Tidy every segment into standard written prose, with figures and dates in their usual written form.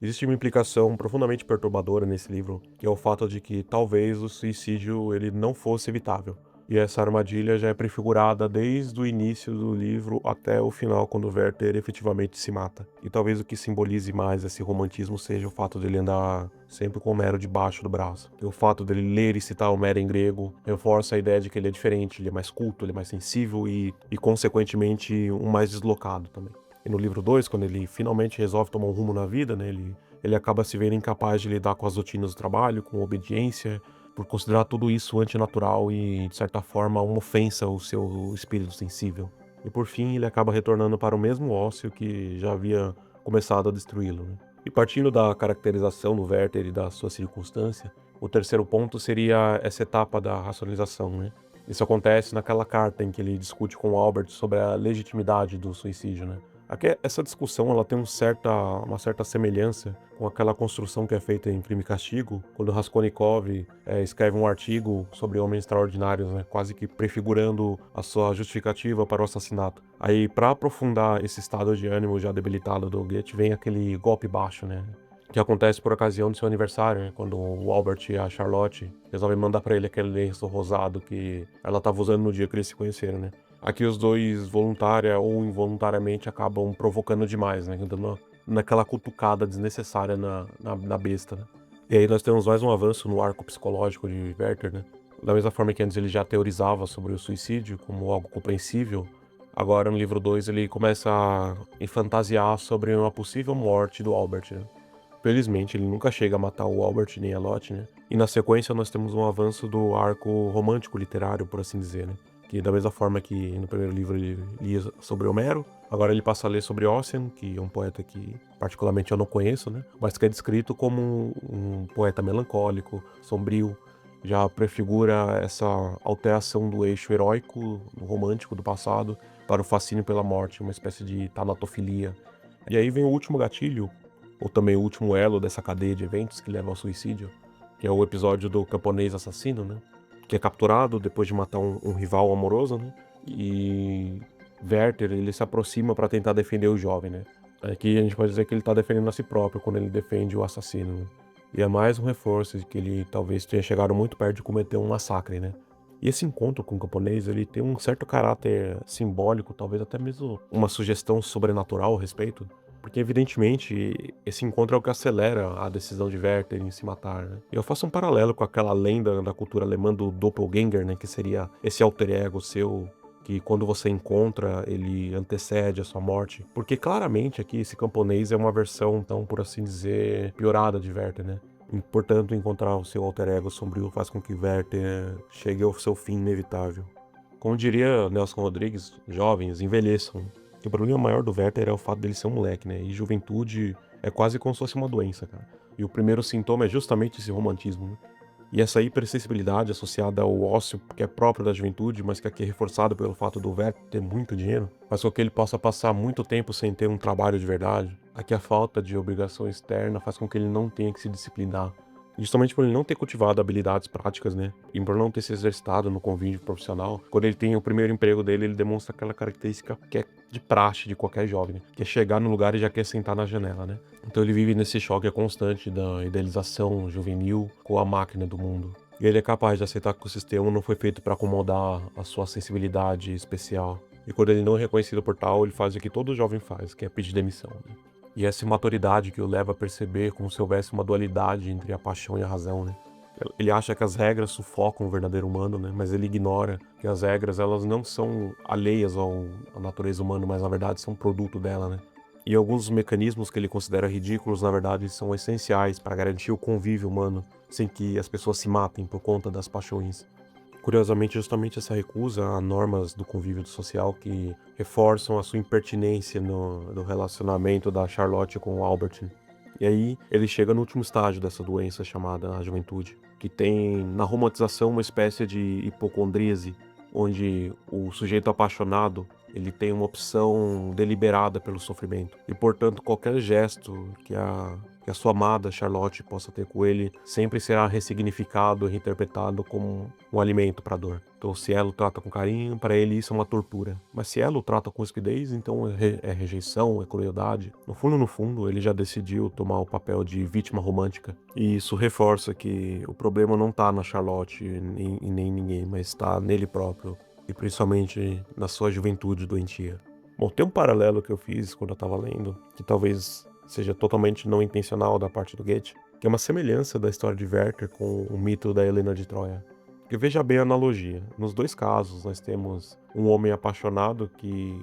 Existe uma implicação profundamente perturbadora nesse livro, que é o fato de que talvez o suicídio ele não fosse evitável. E essa armadilha já é prefigurada desde o início do livro até o final, quando o Werther efetivamente se mata. E talvez o que simbolize mais esse romantismo seja o fato dele andar sempre com Homero debaixo do braço. E o fato dele ler e citar Homero em grego reforça a ideia de que ele é diferente, ele é mais culto, ele é mais sensível e consequentemente, um mais deslocado também. E no livro 2, quando ele finalmente resolve tomar um rumo na vida, né, ele acaba se vendo incapaz de lidar com as rotinas do trabalho, com obediência, por considerar tudo isso antinatural e, de certa forma, uma ofensa ao seu espírito sensível. E por fim, ele acaba retornando para o mesmo ócio que já havia começado a destruí-lo, né? E partindo da caracterização do Werther e da sua circunstância, o terceiro ponto seria essa etapa da racionalização, né? Isso acontece naquela carta em que ele discute com o Albert sobre a legitimidade do suicídio, né? Aqui, essa discussão ela tem uma certa semelhança com aquela construção que é feita em Crime e Castigo, quando Raskolnikov escreve um artigo sobre homens extraordinários, né, quase que prefigurando a sua justificativa para o assassinato. Aí, para aprofundar esse estado de ânimo já debilitado do Goethe, vem aquele golpe baixo, né, que acontece por ocasião do seu aniversário, né, quando o Albert e a Charlotte resolvem mandar para ele aquele lenço rosado que ela estava usando no dia que eles se conheceram, né. Aqui os dois, voluntária ou involuntariamente, acabam provocando demais, né, dando naquela cutucada desnecessária na besta, né. E aí nós temos mais um avanço no arco psicológico de Werther, né. Da mesma forma que antes ele já teorizava sobre o suicídio como algo compreensível, agora no livro 2 ele começa a fantasiar sobre uma possível morte do Albert, né. Felizmente ele nunca chega a matar o Albert nem a Lotte, né. E na sequência nós temos um avanço do arco romântico literário, por assim dizer, né. Que da mesma forma que no primeiro livro ele lia sobre Homero, agora ele passa a ler sobre Ossian, que é um poeta que particularmente eu não conheço, né, mas que é descrito como um poeta melancólico, sombrio, já prefigura essa alteração do eixo heróico, romântico do passado, para o fascínio pela morte, uma espécie de tanatofilia. E aí vem o último gatilho, ou também o último elo dessa cadeia de eventos que leva ao suicídio, que é o episódio do camponês assassino, né, que é capturado depois de matar um rival amoroso, né, e Werther, ele se aproxima para tentar defender o jovem, né. Aqui a gente pode dizer que ele tá defendendo a si próprio quando ele defende o assassino, né. E é mais um reforço de que ele talvez tenha chegado muito perto de cometer um massacre, né. E esse encontro com o camponês, ele tem um certo caráter simbólico, talvez até mesmo uma sugestão sobrenatural a respeito, porque evidentemente esse encontro é o que acelera a decisão de Werther em se matar, né. E eu faço um paralelo com aquela lenda da cultura alemã do doppelganger, né, que seria esse alter ego seu, que quando você encontra, ele antecede a sua morte. Porque claramente aqui esse camponês é uma versão, então, por assim dizer, piorada de Werther, né. E, portanto, encontrar o seu alter ego sombrio faz com que Werther chegue ao seu fim inevitável. Como diria Nelson Rodrigues, jovens envelheçam. E o problema maior do Werther é o fato dele ser um moleque, né? E juventude é quase como se fosse uma doença, cara. E o primeiro sintoma é justamente esse romantismo, né? E essa hipersensibilidade associada ao ócio, que é próprio da juventude, mas que aqui é reforçado pelo fato do Werther ter muito dinheiro, faz com que ele possa passar muito tempo sem ter um trabalho de verdade. Aqui a falta de obrigação externa faz com que ele não tenha que se disciplinar. Justamente por ele não ter cultivado habilidades práticas, né? E por não ter se exercitado no convívio profissional, quando ele tem o primeiro emprego dele, ele demonstra aquela característica que é de praxe de qualquer jovem, né? Que é chegar no lugar e já quer sentar na janela, né? Então ele vive nesse choque constante da idealização juvenil com a máquina do mundo. E ele é capaz de aceitar que o sistema não foi feito para acomodar a sua sensibilidade especial. E quando ele não é reconhecido por tal, ele faz o que todo jovem faz, que é pedir demissão, né? E essa imaturidade que o leva a perceber como se houvesse uma dualidade entre a paixão e a razão, né? Ele acha que as regras sufocam o verdadeiro humano, né? Mas ele ignora que as regras, elas não são alheias à natureza humana, mas na verdade são produto dela, né? E alguns mecanismos que ele considera ridículos, na verdade, são essenciais para garantir o convívio humano, sem que as pessoas se matem por conta das paixões. Curiosamente, justamente essa recusa a normas do convívio social que reforçam a sua impertinência no relacionamento da Charlotte com o Albert. E aí ele chega no último estágio dessa doença chamada a juventude, que tem na romantização uma espécie de hipocondríase, onde o sujeito apaixonado ele tem uma opção deliberada pelo sofrimento. E, portanto, qualquer gesto que a sua amada Charlotte possa ter com ele sempre será ressignificado e reinterpretado como um alimento para a dor. Então, se ela o trata com carinho, pra ele isso é uma tortura. Mas se ela o trata com esquidez, então é rejeição, é crueldade. No fundo, ele já decidiu tomar o papel de vítima romântica. E isso reforça que o problema não tá na Charlotte e nem ninguém, mas tá nele próprio. E principalmente na sua juventude doentia. Bom, tem um paralelo que eu fiz quando eu tava lendo, que talvez seja totalmente não intencional da parte do Goethe, que é uma semelhança da história de Werther com o mito da Helena de Troia. Porque veja bem a analogia. Nos dois casos, nós temos um homem apaixonado que,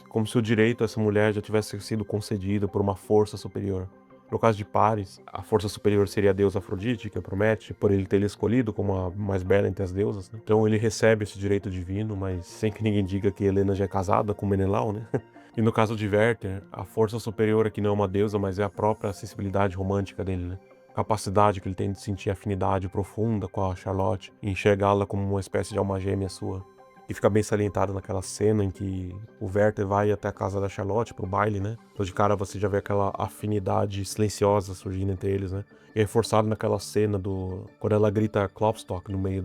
como se o direito a essa mulher já tivesse sido concedido por uma força superior. No caso de Paris, a força superior seria a deusa Afrodite, que promete, por ele ter ele escolhido como a mais bela entre as deusas, né? Então ele recebe esse direito divino, mas sem que ninguém diga que Helena já é casada com Menelau, né? E no caso de Werther, a força superior aqui não é uma deusa, mas é a própria sensibilidade romântica dele, né? Capacidade que ele tem de sentir afinidade profunda com a Charlotte e enxergá-la como uma espécie de alma gêmea sua. E fica bem salientado naquela cena em que o Werther vai até a casa da Charlotte pro baile, né? Então de cara você já vê aquela afinidade silenciosa surgindo entre eles, né? E é reforçado naquela cena quando ela grita Klopstock no meio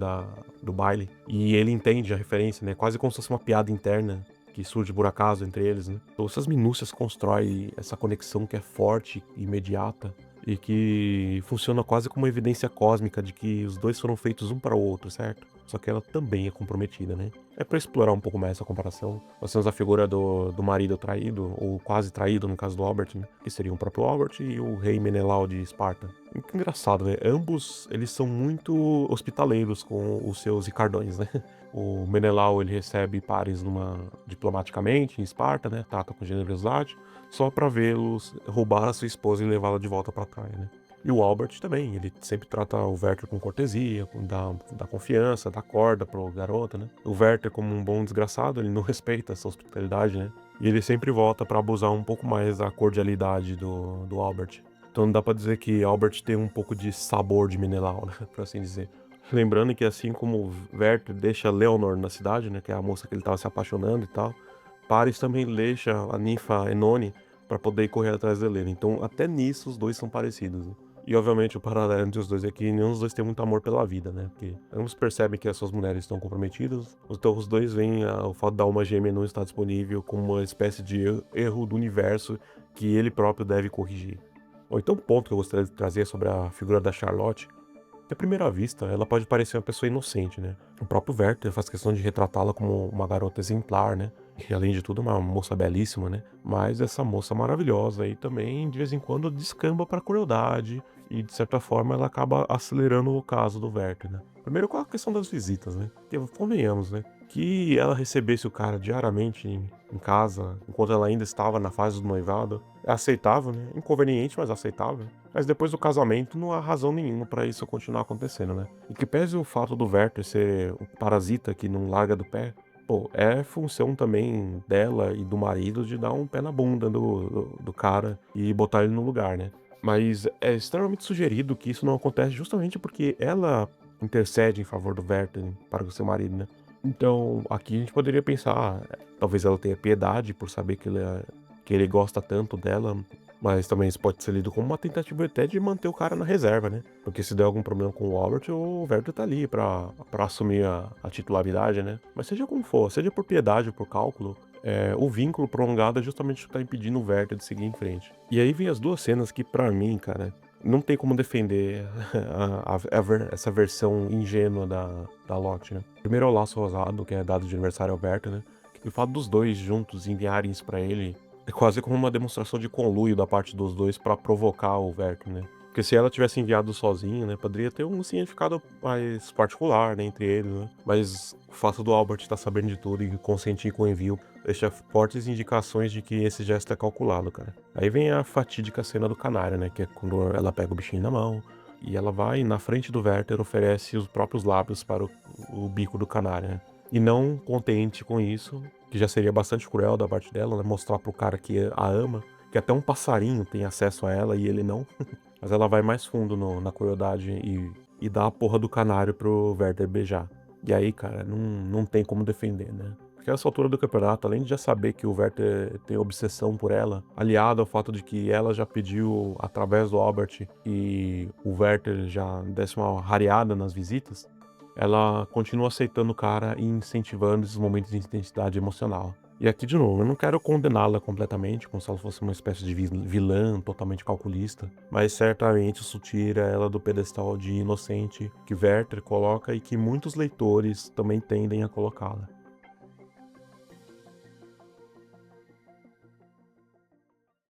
do baile. E ele entende a referência, né? Quase como se fosse uma piada interna que surge por acaso entre eles, né? Então essas minúcias constroem essa conexão que é forte e imediata e que funciona quase como uma evidência cósmica de que os dois foram feitos um para o outro, certo? Só que ela também é comprometida, né? É para explorar um pouco mais essa comparação. Nós temos a figura do marido traído, ou quase traído no caso do Albert, né? Que seria o próprio Albert e o rei Menelau de Esparta. Que engraçado, né? Ambos, eles são muito hospitaleiros com os seus ricardões, né? O Menelau, ele recebe Paris diplomaticamente em Esparta, né? Trata com generosidade, só para vê-los roubar a sua esposa e levá-la de volta para Troia, né? E o Albert também, ele sempre trata o Werther com cortesia, dá confiança, dá corda pro garoto, né? O Werther, como um bom desgraçado, ele não respeita essa hospitalidade, né? E ele sempre volta para abusar um pouco mais da cordialidade do Albert. Então não dá pra dizer que Albert tem um pouco de sabor de Menelau, né? Por assim dizer. Lembrando que assim como Werther deixa Leonor na cidade, né? Que é a moça que ele tava se apaixonando e tal, Paris também deixa a ninfa Enone para poder correr atrás da Helena. Então até nisso os dois são parecidos, né? E obviamente o paralelo entre os dois é que nenhum dos dois tem muito amor pela vida, né? Porque ambos percebem que as suas mulheres estão comprometidas, então os dois veem o fato da alma gêmea não estar disponível como uma espécie de erro do universo que ele próprio deve corrigir. Ou então um ponto que eu gostaria de trazer sobre a figura da Charlotte, que à primeira vista ela pode parecer uma pessoa inocente, né? O próprio Werther faz questão de retratá-la como uma garota exemplar, né? E além de tudo, uma moça belíssima, né? Mas essa moça maravilhosa aí também, de vez em quando, descamba pra crueldade e, de certa forma, ela acaba acelerando o caso do Werther, né? Primeiro com a questão das visitas, né? Porque, convenhamos, né? Que ela recebesse o cara diariamente em casa, enquanto ela ainda estava na fase do noivado, é aceitável, né? Inconveniente, mas aceitável. Mas depois do casamento, não há razão nenhuma pra isso continuar acontecendo, né? E que pese o fato do Werther ser um parasita que não larga do pé, pô, é função também dela e do marido de dar um pé na bunda do cara e botar ele no lugar, né? Mas é extremamente sugerido que isso não acontece justamente porque ela intercede em favor do Werther para o seu marido, né? Então, aqui a gente poderia pensar, talvez ela tenha piedade por saber que ele gosta tanto dela, mas também isso pode ser lido como uma tentativa até de manter o cara na reserva, né? Porque se der algum problema com o Albert, o Werther tá ali pra assumir a titularidade, né? Mas seja como for, seja por piedade ou por cálculo, o vínculo prolongado é justamente o que tá impedindo o Werther de seguir em frente. E aí vem as duas cenas que, pra mim, cara, não tem como defender essa versão ingênua da Lotte, né? Primeiro é o laço rosado, que é dado de aniversário ao Werther, né? E o fato dos dois juntos enviarem isso pra ele é quase como uma demonstração de conluio da parte dos dois pra provocar o Werther, né? Porque se ela tivesse enviado sozinha, né, poderia ter um significado mais particular, né, entre eles, né? Mas o fato do Albert estar sabendo de tudo e consentir com o envio deixa fortes indicações de que esse gesto é calculado, cara. Aí vem a fatídica cena do canário, né, que é quando ela pega o bichinho na mão e ela vai na frente do Werther oferece os próprios lábios para o bico do canário, né? E não contente com isso, que já seria bastante cruel da parte dela, né? Mostrar pro cara que a ama, que até um passarinho tem acesso a ela e ele não. Mas ela vai mais fundo na crueldade e dá a porra do canário pro Werther beijar. E aí, cara, não tem como defender, né? Porque essa altura do campeonato, além de já saber que o Werther tem obsessão por ela, aliado ao fato de que ela já pediu, através do Albert, que o Werther já desse uma rareada nas visitas, ela continua aceitando o cara e incentivando esses momentos de intensidade emocional. E aqui, de novo, eu não quero condená-la completamente, como se ela fosse uma espécie de vilã totalmente calculista, mas certamente isso tira ela do pedestal de inocente que Werther coloca e que muitos leitores também tendem a colocá-la.